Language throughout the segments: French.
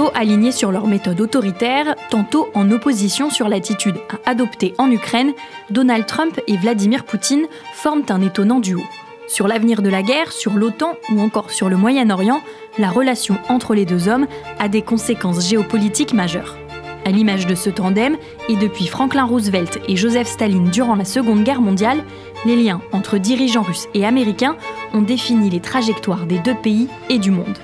tantôt alignés sur leur méthode autoritaire, tantôt en opposition sur l'attitude à adopter en Ukraine, Donald Trump et Vladimir Poutine forment un étonnant duo. Sur l'avenir de la guerre, sur l'OTAN ou encore sur le Moyen-Orient, la relation entre les deux hommes a des conséquences géopolitiques majeures. À l'image de ce tandem, et depuis Franklin Roosevelt et Joseph Staline durant la Seconde Guerre mondiale, les liens entre dirigeants russes et américains ont défini les trajectoires des deux pays et du monde.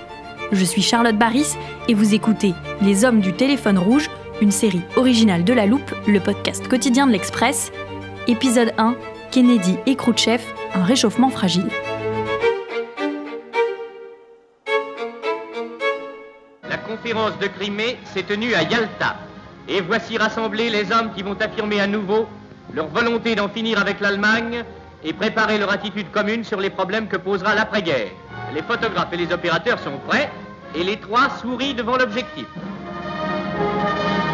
Je suis Charlotte Baris et vous écoutez Les Hommes du téléphone rouge, une série originale de La Loupe, le podcast quotidien de l'Express. Épisode 1, Kennedy et Khrouchtchev, un réchauffement fragile. La conférence de Crimée s'est tenue à Yalta. Et voici rassemblés les hommes qui vont affirmer à nouveau leur volonté d'en finir avec l'Allemagne et préparer leur attitude commune sur les problèmes que posera l'après-guerre. Les photographes et les opérateurs sont prêts et les trois sourient devant l'objectif.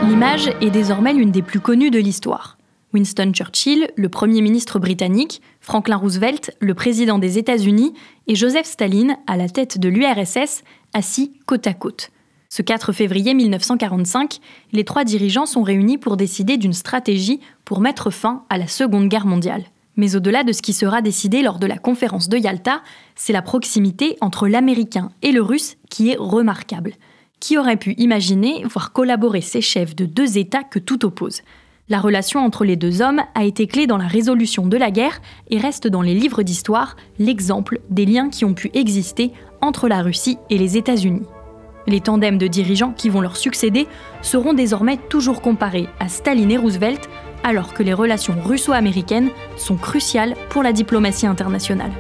L'image est désormais l'une des plus connues de l'histoire. Winston Churchill, le Premier ministre britannique, Franklin Roosevelt, le président des États-Unis, et Joseph Staline, à la tête de l'URSS, assis côte à côte. Ce 4 février 1945, les trois dirigeants sont réunis pour décider d'une stratégie pour mettre fin à la Seconde Guerre mondiale. Mais au-delà de ce qui sera décidé lors de la conférence de Yalta, c'est la proximité entre l'Américain et le Russe qui est remarquable. Qui aurait pu imaginer voir collaborer ces chefs de deux États que tout oppose ? La relation entre les deux hommes a été clé dans la résolution de la guerre et reste dans les livres d'histoire l'exemple des liens qui ont pu exister entre la Russie et les États-Unis. Les tandems de dirigeants qui vont leur succéder seront désormais toujours comparés à Staline et Roosevelt, alors que les relations russo-américaines sont cruciales pour la diplomatie internationale.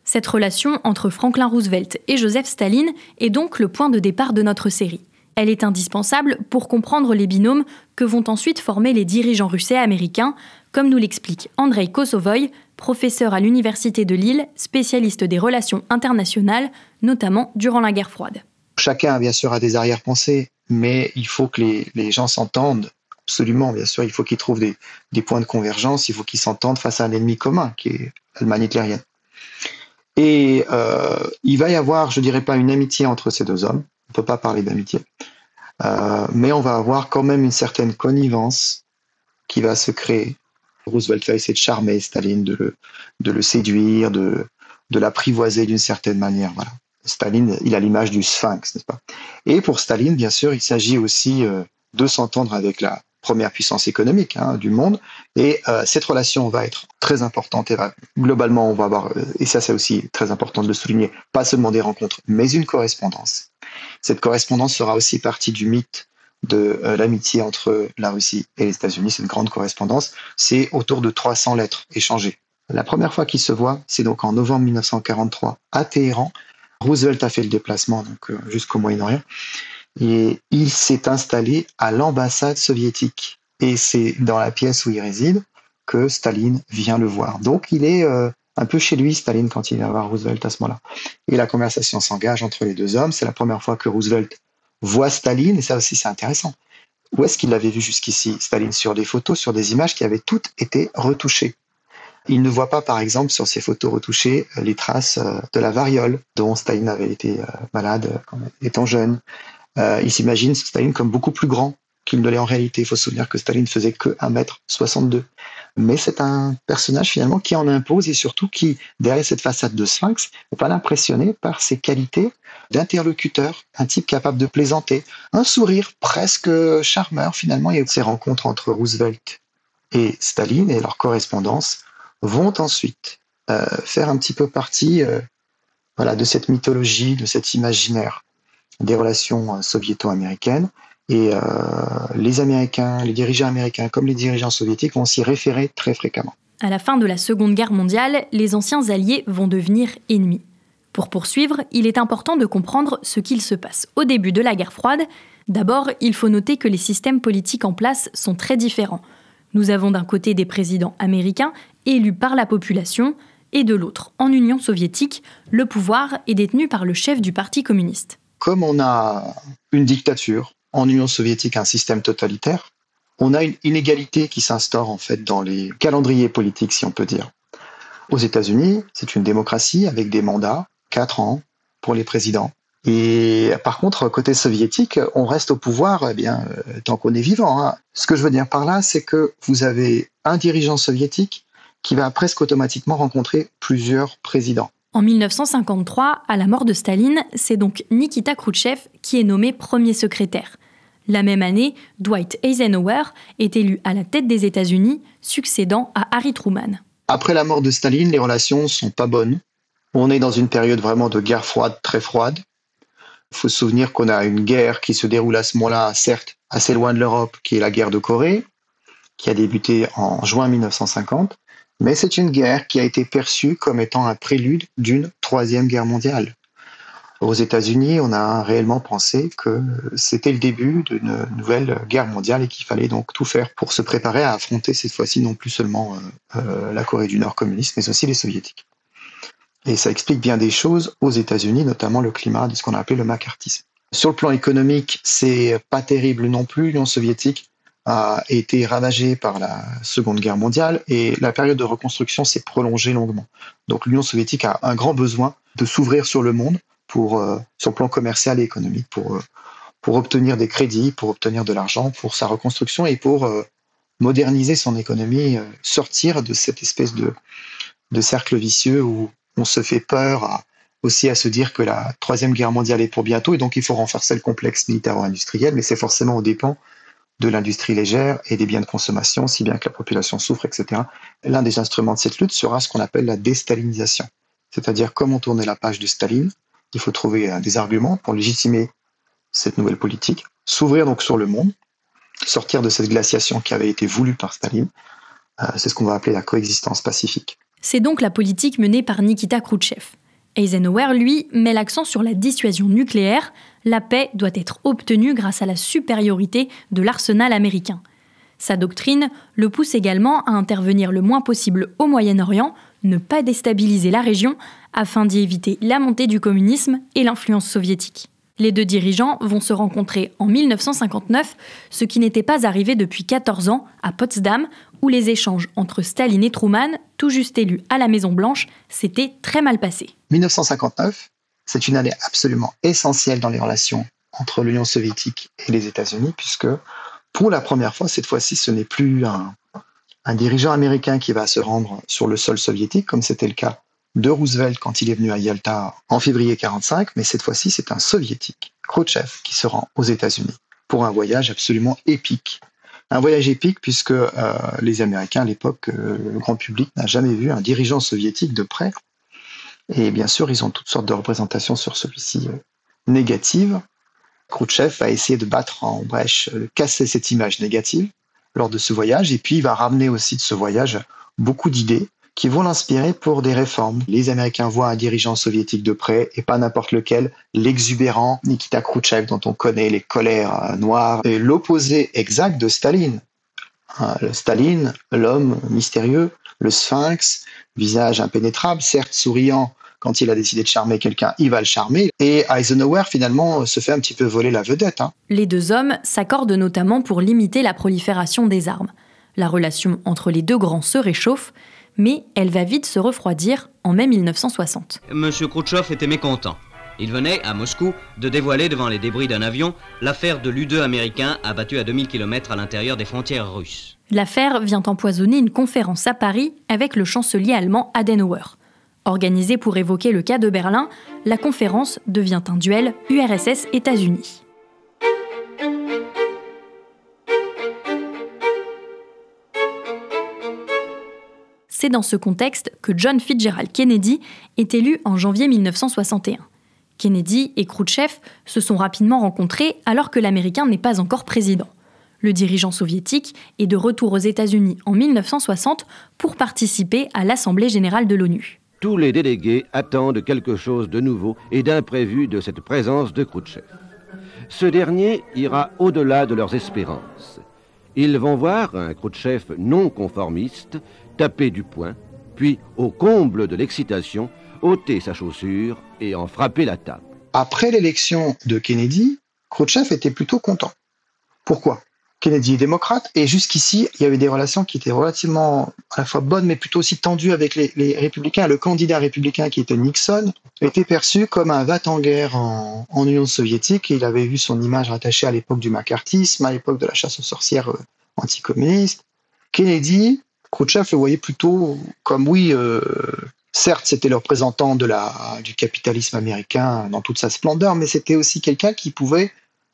Cette relation entre Franklin Roosevelt et Joseph Staline est donc le point de départ de notre série. Elle est indispensable pour comprendre les binômes que vont ensuite former les dirigeants russes et américains, comme nous l'explique Andrei Kosovoï, professeur à l'Université de Lille, spécialiste des relations internationales, notamment durant la guerre froide. Chacun, bien sûr, a des arrière-pensées, mais il faut que les gens s'entendent. Absolument, bien sûr, il faut qu'ils trouvent des points de convergence, il faut qu'ils s'entendent face à un ennemi commun, qui est l'Allemagne hitlérienne. Et il va y avoir, je dirais pas une amitié entre ces deux hommes, on ne peut pas parler d'amitié, mais on va avoir quand même une certaine connivence qui va se créer. Roosevelt va essayer de charmer Staline, de le séduire, de l'apprivoiser d'une certaine manière. Voilà. Staline, il a l'image du sphinx, n'est-ce pas ? Et pour Staline, bien sûr, il s'agit aussi de s'entendre avec la première puissance économique du monde. Et cette relation va être très importante. Et globalement, on va avoir, et ça c'est aussi très important de le souligner, pas seulement des rencontres, mais une correspondance. Cette correspondance sera aussi partie du mythe de l'amitié entre la Russie et les États-Unis. C'est une grande correspondance. C'est autour de 300 lettres échangées. La première fois qu'ils se voient, c'est donc en novembre 1943 à Téhéran. Roosevelt a fait le déplacement donc jusqu'au Moyen-Orient et il s'est installé à l'ambassade soviétique. Et c'est dans la pièce où il réside que Staline vient le voir. Donc il est un peu chez lui, Staline, quand il vient voir Roosevelt à ce moment-là. Et la conversation s'engage entre les deux hommes. C'est la première fois que Roosevelt voit Staline, et ça aussi c'est intéressant. Où est-ce qu'il l'avait vu jusqu'ici, Staline? Sur des photos, sur des images qui avaient toutes été retouchées. Il ne voit pas, par exemple, sur ces photos retouchées, les traces de la variole, dont Staline avait été malade étant jeune. Il s'imagine Staline comme beaucoup plus grand qu'il ne l'est en réalité. Il faut se souvenir que Staline faisait que 1m62. Mais c'est un personnage finalement qui en impose et surtout qui, derrière cette façade de sphinx, on va l'impressionner par ses qualités d'interlocuteur, un type capable de plaisanter, un sourire presque charmeur finalement. Et ces rencontres entre Roosevelt et Staline et leur correspondance vont ensuite faire un petit peu partie de cette mythologie, de cet imaginaire des relations soviéto-américaines. Et les Américains, les dirigeants américains comme les dirigeants soviétiques vont s'y référer très fréquemment. À la fin de la Seconde Guerre mondiale, les anciens alliés vont devenir ennemis. Pour poursuivre, il est important de comprendre ce qu'il se passe au début de la guerre froide. D'abord, il faut noter que les systèmes politiques en place sont très différents. Nous avons d'un côté des présidents américains élus par la population, et de l'autre, en Union soviétique, le pouvoir est détenu par le chef du Parti communiste. Comme on a une dictature, en Union soviétique un système totalitaire, on a une inégalité qui s'instaure en fait dans les calendriers politiques, si on peut dire. Aux États-Unis, c'est une démocratie avec des mandats, 4 ans pour les présidents. Et par contre, côté soviétique, on reste au pouvoir tant qu'on est vivant, hein. Ce que je veux dire par là, c'est que vous avez un dirigeant soviétique qui va presque automatiquement rencontrer plusieurs présidents. En 1953, à la mort de Staline, c'est donc Nikita Khrouchtchev qui est nommé premier secrétaire. La même année, Dwight Eisenhower est élu à la tête des États-Unis, succédant à Harry Truman. Après la mort de Staline, les relations sont pas bonnes. On est dans une période vraiment de guerre froide, très froide. Il faut se souvenir qu'on a une guerre qui se déroule à ce moment-là, certes assez loin de l'Europe, qui est la guerre de Corée, qui a débuté en juin 1950, mais c'est une guerre qui a été perçue comme étant un prélude d'une troisième guerre mondiale. Aux États-Unis, on a réellement pensé que c'était le début d'une nouvelle guerre mondiale et qu'il fallait donc tout faire pour se préparer à affronter cette fois-ci non plus seulement la Corée du Nord communiste, mais aussi les soviétiques. Et ça explique bien des choses aux États-Unis, notamment le climat de ce qu'on a appelé le macartisme. Sur le plan économique, c'est pas terrible non plus. L'Union soviétique a été ravagée par la Seconde Guerre mondiale et la période de reconstruction s'est prolongée longuement. Donc l'Union soviétique a un grand besoin de s'ouvrir sur le monde sur le plan commercial et économique pour obtenir des crédits, pour obtenir de l'argent pour sa reconstruction et pour moderniser son économie, sortir de cette espèce de cercle vicieux où on se fait peur aussi à se dire que la Troisième Guerre mondiale est pour bientôt et donc il faut renforcer le complexe militaro-industriel, mais c'est forcément aux dépens de l'industrie légère et des biens de consommation, si bien que la population souffre, etc. L'un des instruments de cette lutte sera ce qu'on appelle la déstalinisation, c'est-à-dire comment tourner la page de Staline. Il faut trouver des arguments pour légitimer cette nouvelle politique, s'ouvrir donc sur le monde, sortir de cette glaciation qui avait été voulue par Staline. C'est ce qu'on va appeler la coexistence pacifique. C'est donc la politique menée par Nikita Khrouchtchev. Eisenhower, lui, met l'accent sur la dissuasion nucléaire. La paix doit être obtenue grâce à la supériorité de l'arsenal américain. Sa doctrine le pousse également à intervenir le moins possible au Moyen-Orient, ne pas déstabiliser la région, afin d'y éviter la montée du communisme et l'influence soviétique. Les deux dirigeants vont se rencontrer en 1959, ce qui n'était pas arrivé depuis 14 ans à Potsdam, où les échanges entre Staline et Truman, tout juste élus à la Maison-Blanche, s'étaient très mal passés. 1959, c'est une année absolument essentielle dans les relations entre l'Union soviétique et les États-Unis, puisque pour la première fois, cette fois-ci, ce n'est plus un dirigeant américain qui va se rendre sur le sol soviétique, comme c'était le cas de Roosevelt quand il est venu à Yalta en février 1945, mais cette fois-ci, c'est un soviétique, Khrouchtchev, qui se rend aux États-Unis pour un voyage absolument épique. Un voyage épique puisque les Américains, à l'époque, le grand public n'a jamais vu un dirigeant soviétique de près. Et bien sûr, ils ont toutes sortes de représentations sur celui-ci négatives. Khrouchtchev va essayer de battre en brèche, de casser cette image négative lors de ce voyage. Et puis, il va ramener aussi de ce voyage beaucoup d'idées qui vont l'inspirer pour des réformes. Les Américains voient un dirigeant soviétique de près, et pas n'importe lequel, l'exubérant Nikita Khrouchtchev, dont on connaît les colères noires, et l'opposé exact de Staline. Staline, l'homme mystérieux, le sphinx, visage impénétrable, certes souriant, quand il a décidé de charmer quelqu'un, il va le charmer. Et Eisenhower, finalement, se fait un petit peu voler la vedette. Les deux hommes s'accordent notamment pour limiter la prolifération des armes. La relation entre les deux grands se réchauffe, mais elle va vite se refroidir en mai 1960. Monsieur Khrouchtchev était mécontent. Il venait, à Moscou, de dévoiler devant les débris d'un avion l'affaire de l'U-2 américain abattu à 2000 km à l'intérieur des frontières russes. L'affaire vient empoisonner une conférence à Paris avec le chancelier allemand Adenauer. Organisée pour évoquer le cas de Berlin, la conférence devient un duel URSS-États-Unis. C'est dans ce contexte que John Fitzgerald Kennedy est élu en janvier 1961. Kennedy et Khrouchtchev se sont rapidement rencontrés alors que l'Américain n'est pas encore président. Le dirigeant soviétique est de retour aux États-Unis en 1960 pour participer à l'Assemblée générale de l'ONU. Tous les délégués attendent quelque chose de nouveau et d'imprévu de cette présence de Khrouchtchev. Ce dernier ira au-delà de leurs espérances. Ils vont voir un Khrouchtchev non conformiste taper du poing, puis, au comble de l'excitation, ôter sa chaussure et en frapper la table. Après l'élection de Kennedy, Khrouchtchev était plutôt content. Pourquoi ? Kennedy est démocrate, et jusqu'ici, il y avait des relations qui étaient relativement à la fois bonnes, mais plutôt aussi tendues avec les républicains. Le candidat républicain qui était Nixon était perçu comme un va-t-en-guerre en Union soviétique, et il avait vu son image rattachée à l'époque du macartisme, à l'époque de la chasse aux sorcières anticommuniste. Kennedy, Khrouchtchev le voyait plutôt comme, certes, c'était le représentant du capitalisme américain dans toute sa splendeur, mais c'était aussi quelqu'un qui pouvait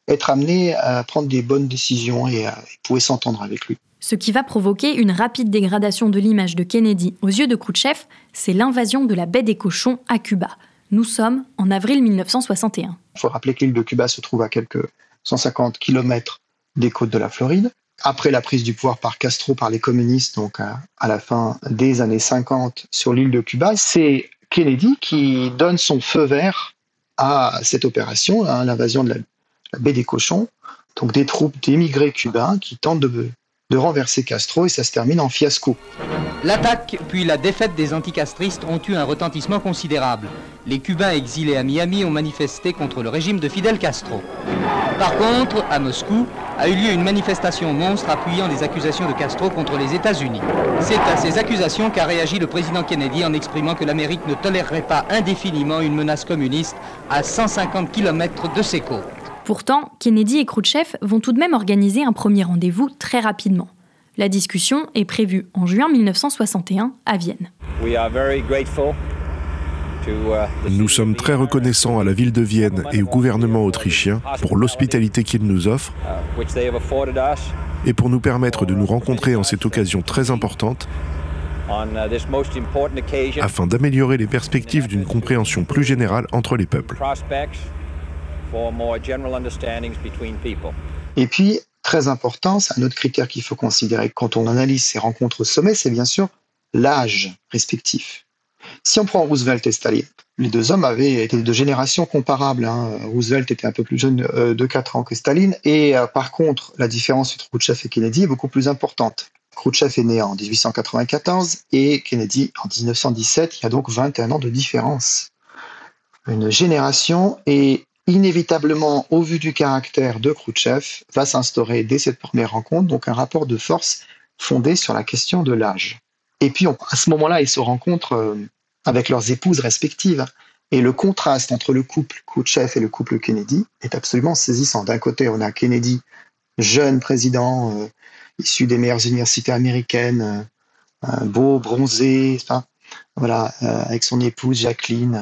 être amené à prendre des bonnes décisions et pouvait s'entendre avec lui. Ce qui va provoquer une rapide dégradation de l'image de Kennedy aux yeux de Khrouchtchev, c'est l'invasion de la baie des Cochons à Cuba. Nous sommes en avril 1961. Il faut rappeler que l'île de Cuba se trouve à quelques 150 km des côtes de la Floride. Après la prise du pouvoir par Castro, par les communistes, donc à la fin des années 50 sur l'île de Cuba, c'est Kennedy qui donne son feu vert à cette opération, l'invasion de la baie des Cochons, donc des troupes d'émigrés cubains qui tentent de renverser Castro, et ça se termine en fiasco. L'attaque puis la défaite des anticastristes ont eu un retentissement considérable. Les Cubains exilés à Miami ont manifesté contre le régime de Fidel Castro. Par contre, à Moscou, a eu lieu une manifestation monstre appuyant les accusations de Castro contre les États-Unis. C'est à ces accusations qu'a réagi le président Kennedy en exprimant que l'Amérique ne tolérerait pas indéfiniment une menace communiste à 150 km de ses côtes. Pourtant, Kennedy et Khrouchtchev vont tout de même organiser un premier rendez-vous très rapidement. La discussion est prévue en juin 1961 à Vienne. Nous sommes très reconnaissants à la ville de Vienne et au gouvernement autrichien pour l'hospitalité qu'ils nous offrent et pour nous permettre de nous rencontrer en cette occasion très importante afin d'améliorer les perspectives d'une compréhension plus générale entre les peuples. Et puis, très important, c'est un autre critère qu'il faut considérer quand on analyse ces rencontres au sommet, c'est bien sûr l'âge respectif. Si on prend Roosevelt et Staline, les deux hommes avaient été de générations comparables. Roosevelt était un peu plus jeune de 4 ans que Staline, et par contre, la différence entre Khrouchtchev et Kennedy est beaucoup plus importante. Khrouchtchev est né en 1894 et Kennedy en 1917, il y a donc 21 ans de différence. Une génération, et inévitablement, au vu du caractère de Khrouchtchev, va s'instaurer dès cette première rencontre donc un rapport de force fondé sur la question de l'âge. Et puis, à ce moment-là, ils se rencontrent avec leurs épouses respectives. Et le contraste entre le couple Khrouchtchev et le couple Kennedy est absolument saisissant. D'un côté, on a Kennedy, jeune président, issu des meilleures universités américaines, beau, bronzé, avec son épouse Jacqueline,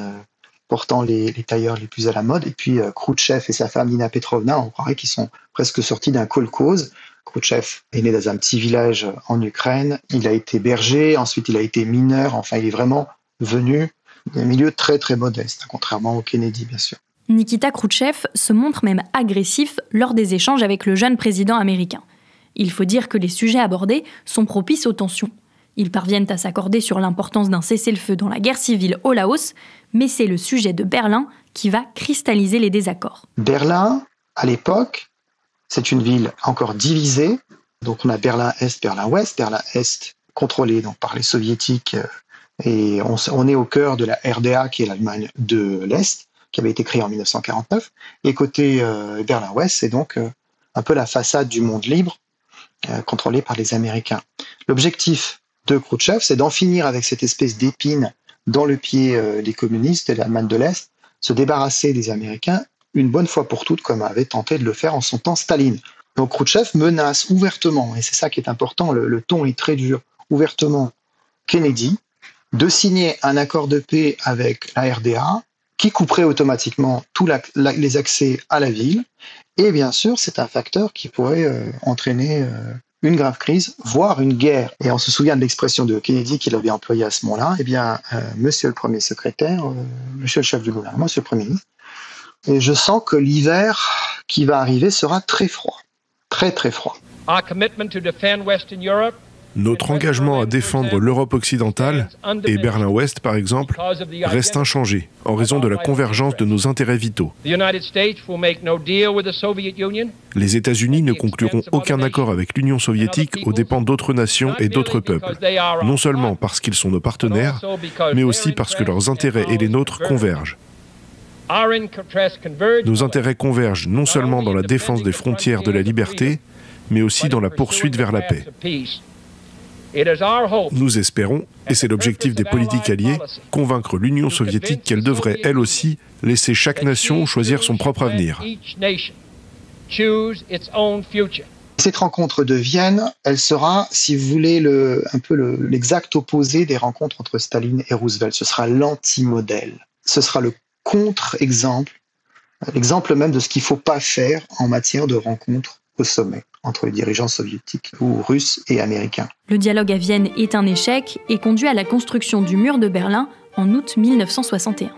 portant les tailleurs les plus à la mode. Et puis Khrouchtchev et sa femme Nina Petrovna, on croirait qu'ils sont presque sortis d'un kolkhoz. Khrouchtchev est né dans un petit village en Ukraine, il a été berger, ensuite il a été mineur, enfin il est vraiment venu d'un milieu très très modeste, contrairement au Kennedy bien sûr. Nikita Khrouchtchev se montre même agressif lors des échanges avec le jeune président américain. Il faut dire que les sujets abordés sont propices aux tensions. Ils parviennent à s'accorder sur l'importance d'un cessez-le-feu dans la guerre civile au Laos, mais c'est le sujet de Berlin qui va cristalliser les désaccords. Berlin, à l'époque, c'est une ville encore divisée. Donc on a Berlin-Est, Berlin-Ouest. Berlin-Est contrôlé donc, par les soviétiques, et on est au cœur de la RDA, qui est l'Allemagne de l'Est, qui avait été créée en 1949. Et côté Berlin-Ouest, c'est donc un peu la façade du monde libre, contrôlée par les Américains. L'objectif de Khrouchtchev, c'est d'en finir avec cette espèce d'épine dans le pied des communistes et de l'Allemagne de l'Est, se débarrasser des Américains une bonne fois pour toutes, comme avait tenté de le faire en son temps Staline. Donc Khrouchtchev menace ouvertement, et c'est ça qui est important, le ton est très dur, ouvertement Kennedy, de signer un accord de paix avec la RDA, qui couperait automatiquement tous les accès à la ville, et bien sûr, c'est un facteur qui pourrait entraîner une grave crise, voire une guerre. Et on se souvient de l'expression de Kennedy qu'il avait employée à ce moment-là, monsieur le Premier secrétaire, monsieur le chef du gouvernement, monsieur le Premier ministre, et je sens que l'hiver qui va arriver sera très froid, très très froid. Notre engagement à défendre l'Europe occidentale et Berlin-Ouest, par exemple, reste inchangé en raison de la convergence de nos intérêts vitaux. Les États-Unis ne concluront aucun accord avec l'Union soviétique aux dépens d'autres nations et d'autres peuples, non seulement parce qu'ils sont nos partenaires, mais aussi parce que leurs intérêts et les nôtres convergent. Nos intérêts convergent non seulement dans la défense des frontières de la liberté, mais aussi dans la poursuite vers la paix. Nous espérons, et c'est l'objectif des politiques alliées, convaincre l'Union soviétique qu'elle devrait, elle aussi, laisser chaque nation choisir son propre avenir. Cette rencontre de Vienne, elle sera, si vous voulez, l'exact opposé des rencontres entre Staline et Roosevelt. Ce sera l'anti-modèle. Ce sera le contre-exemple, l'exemple même de ce qu'il ne faut pas faire en matière de rencontres au sommet entre les dirigeants soviétiques ou russes et américains. Le dialogue à Vienne est un échec et conduit à la construction du mur de Berlin en août 1961.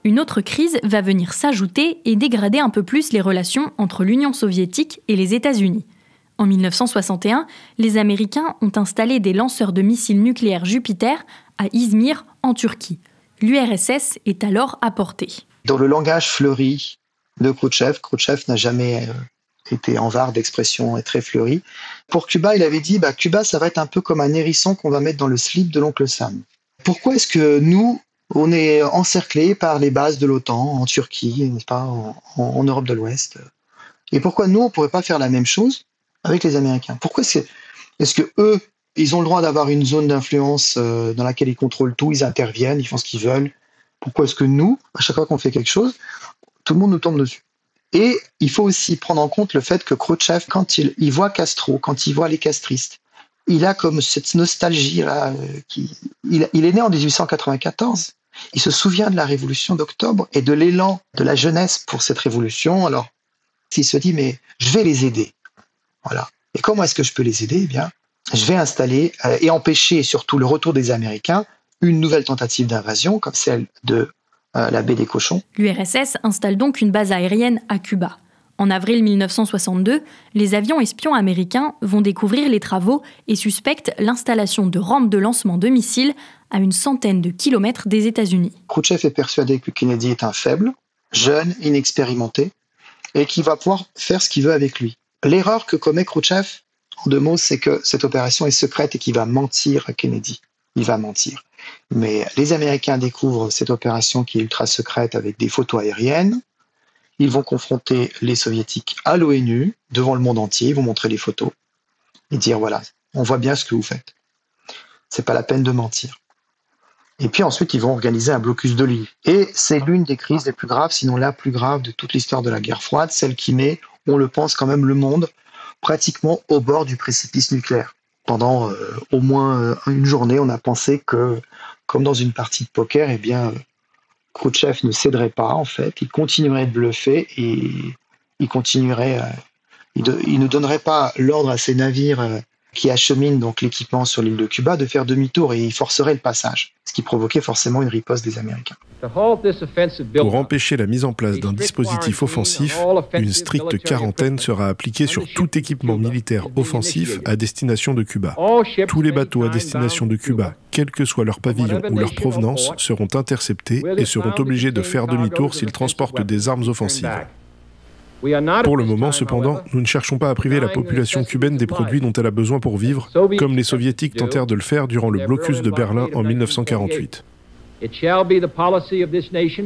Une autre crise va venir s'ajouter et dégrader un peu plus les relations entre l'Union soviétique et les États-Unis. En 1961, les Américains ont installé des lanceurs de missiles nucléaires Jupiter à Izmir, en Turquie. L'URSS est alors à portée. Dans le langage fleuri de Khrouchtchev n'a jamais été avare d'expressions très fleuries. Pour Cuba, il avait dit Cuba, ça va être un peu comme un hérisson qu'on va mettre dans le slip de l'oncle Sam. Pourquoi est-ce que nous, on est encerclés par les bases de l'OTAN en Turquie, n'est-ce pas, en Europe de l'Ouest? Et pourquoi nous, on ne pourrait pas faire la même chose avec les Américains? Pourquoi est-ce que eux, ils ont le droit d'avoir une zone d'influence dans laquelle ils contrôlent tout, ils interviennent, ils font ce qu'ils veulent? Pourquoi est-ce que nous, à chaque fois qu'on fait quelque chose, tout le monde nous tombe dessus? Et il faut aussi prendre en compte le fait que Khrouchtchev, quand il voit Castro, quand il voit les castristes, il a comme cette nostalgie-là. Il est né en 1894. Il se souvient de la révolution d'octobre et de l'élan de la jeunesse pour cette révolution. Alors, il se dit, mais je vais les aider. Voilà. Et comment est-ce que je peux les aider? Eh bien, je vais installer et empêcher surtout le retour des Américains, une nouvelle tentative d'invasion comme celle de la baie des Cochons. L'URSS installe donc une base aérienne à Cuba. En avril 1962, les avions espions américains vont découvrir les travaux et suspectent l'installation de rampes de lancement de missiles à une centaine de kilomètres des États-Unis. Khrouchtchev est persuadé que Kennedy est un faible, jeune, inexpérimenté, et qu'il va pouvoir faire ce qu'il veut avec lui. L'erreur que commet Khrouchtchev, en deux mots, c'est que cette opération est secrète et qu'il va mentir à Kennedy. Il va mentir. Mais les Américains découvrent cette opération qui est ultra secrète avec des photos aériennes. Ils vont confronter les Soviétiques à l'ONU, devant le monde entier, ils vont montrer les photos et dire voilà, on voit bien ce que vous faites. C'est pas la peine de mentir. Et puis ensuite, ils vont organiser un blocus de l'île. Et c'est l'une des crises les plus graves, sinon la plus grave de toute l'histoire de la guerre froide, celle qui met, on le pense quand même, le monde pratiquement au bord du précipice nucléaire. Pendant au moins une journée, on a pensé que, comme dans une partie de poker, eh bien, Khrouchtchev ne céderait pas, en fait. Il continuerait de bluffer et il continuerait. Il ne donnerait pas l'ordre à ses navires qui acheminent donc l'équipement sur l'île de Cuba de faire demi-tour et il forcerait le passage, ce qui provoquait forcément une riposte des Américains. Pour empêcher la mise en place d'un dispositif offensif, une stricte quarantaine sera appliquée sur tout équipement militaire offensif à destination de Cuba. Tous les bateaux à destination de Cuba, quel que soit leur pavillon ou leur provenance, seront interceptés et seront obligés de faire demi-tour s'ils transportent des armes offensives. Pour le moment, cependant, nous ne cherchons pas à priver la population cubaine des produits dont elle a besoin pour vivre, comme les soviétiques tentèrent de le faire durant le blocus de Berlin en 1948.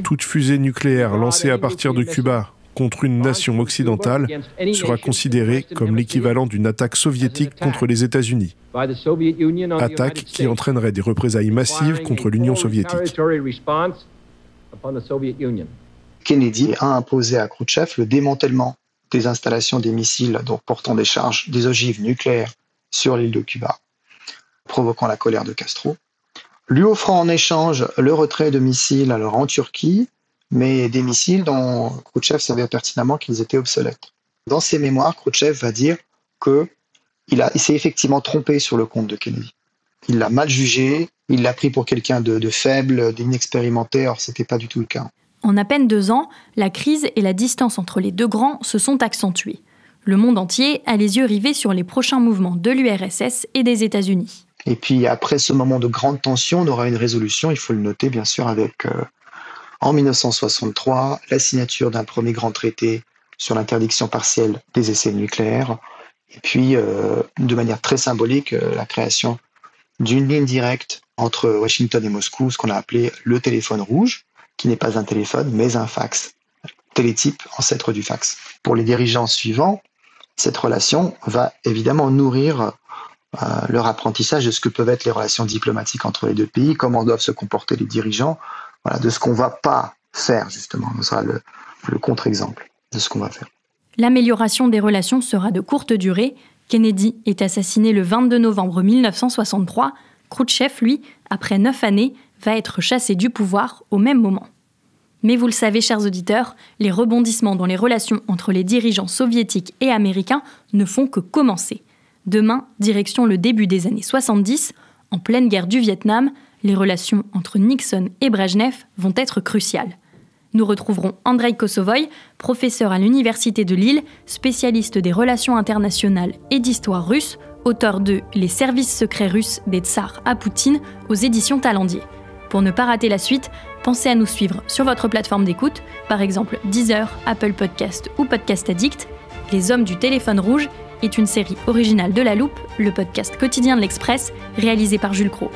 Toute fusée nucléaire lancée à partir de Cuba contre une nation occidentale sera considérée comme l'équivalent d'une attaque soviétique contre les États-Unis. Attaque qui entraînerait des représailles massives contre l'Union soviétique. Kennedy a imposé à Khrouchtchev le démantèlement des installations des missiles donc portant des charges, des ogives nucléaires sur l'île de Cuba, provoquant la colère de Castro, lui offrant en échange le retrait de missiles alors en Turquie, mais des missiles dont Khrouchtchev savait pertinemment qu'ils étaient obsolètes. Dans ses mémoires, Khrouchtchev va dire qu'il s'est effectivement trompé sur le compte de Kennedy. Il l'a mal jugé, il l'a pris pour quelqu'un de faible, d'inexpérimenté, or ce n'était pas du tout le cas. En à peine 2 ans, la crise et la distance entre les deux grands se sont accentuées. Le monde entier a les yeux rivés sur les prochains mouvements de l'URSS et des États-Unis. Et puis après ce moment de grande tension, on aura une résolution, il faut le noter bien sûr, avec en 1963 la signature d'un premier grand traité sur l'interdiction partielle des essais nucléaires, et puis de manière très symbolique la création d'une ligne directe entre Washington et Moscou ce qu'on a appelé le téléphone rouge, qui n'est pas un téléphone, mais un fax. Télétype, ancêtre du fax. Pour les dirigeants suivants, cette relation va évidemment nourrir leur apprentissage de ce que peuvent être les relations diplomatiques entre les deux pays, comment doivent se comporter les dirigeants, de ce qu'on ne va pas faire, justement. Ce sera le contre-exemple de ce qu'on va faire. L'amélioration des relations sera de courte durée. Kennedy est assassiné le 22 novembre 1963. Khrouchtchev, lui, après 9 années, va être chassé du pouvoir au même moment. Mais vous le savez, chers auditeurs, les rebondissements dans les relations entre les dirigeants soviétiques et américains ne font que commencer. Demain, direction le début des années 70, en pleine guerre du Vietnam, les relations entre Nixon et Brejnev vont être cruciales. Nous retrouverons Andrei Kosovoï, professeur à l'Université de Lille, spécialiste des relations internationales et d'histoire russe, auteur de « Les services secrets russes des tsars à Poutine » aux éditions Talendier. Pour ne pas rater la suite, pensez à nous suivre sur votre plateforme d'écoute, par exemple Deezer, Apple Podcast ou Podcast Addict. Les Hommes du téléphone rouge est une série originale de La Loupe, le podcast quotidien de l'Express, réalisé par Jules Cros.